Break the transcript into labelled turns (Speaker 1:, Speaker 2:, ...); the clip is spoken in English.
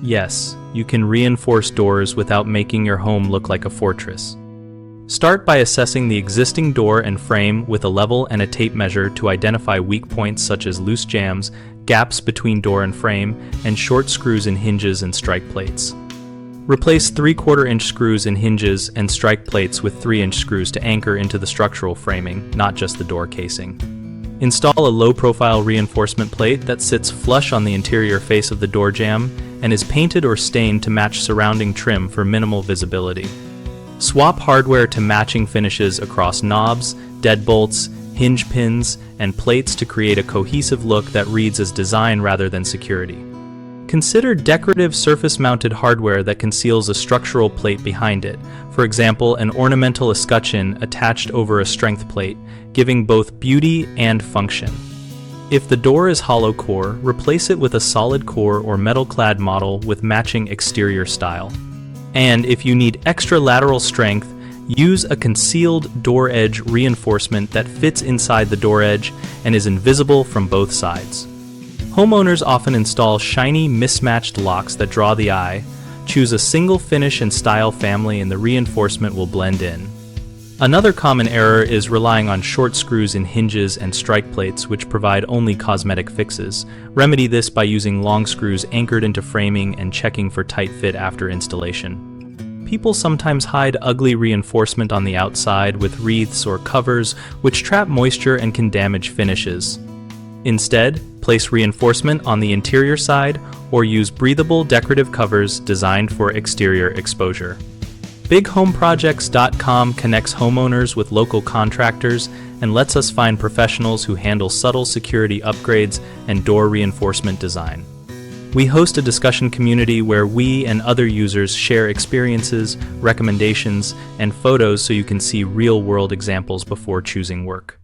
Speaker 1: Yes, you can reinforce doors without making your home look like a fortress. Start by assessing the existing door and frame with a level and a tape measure to identify weak points such as loose jambs, gaps between door and frame, and short screws in hinges and strike plates. Replace 3/4-inch screws in hinges and strike plates with 3-inch screws to anchor into the structural framing, not just the door casing. Install a low-profile reinforcement plate that sits flush on the interior face of the door jamb and is painted or stained to match surrounding trim for minimal visibility. Swap hardware to matching finishes across knobs, deadbolts, hinge pins, and plates to create a cohesive look that reads as design rather than security. Consider decorative surface-mounted hardware that conceals a structural plate behind it, for example, an ornamental escutcheon attached over a strength plate, giving both beauty and function. If the door is hollow core, replace it with a solid core or metal-clad model with matching exterior style. And if you need extra lateral strength, use a concealed door edge reinforcement that fits inside the door edge and is invisible from both sides. Homeowners often install shiny, mismatched locks that draw the eye. Choose a single finish and style family and the reinforcement will blend in. Another common error is relying on short screws in hinges and strike plates, which provide only cosmetic fixes. Remedy this by using long screws anchored into framing and checking for tight fit after installation. People sometimes hide ugly reinforcement on the outside with wreaths or covers, which trap moisture and can damage finishes. Instead, place reinforcement on the interior side or use breathable decorative covers designed for exterior exposure. BigHomeProjects.com connects homeowners with local contractors and lets us find professionals who handle subtle security upgrades and door reinforcement design. We host a discussion community where we and other users share experiences, recommendations, and photos so you can see real-world examples before choosing work.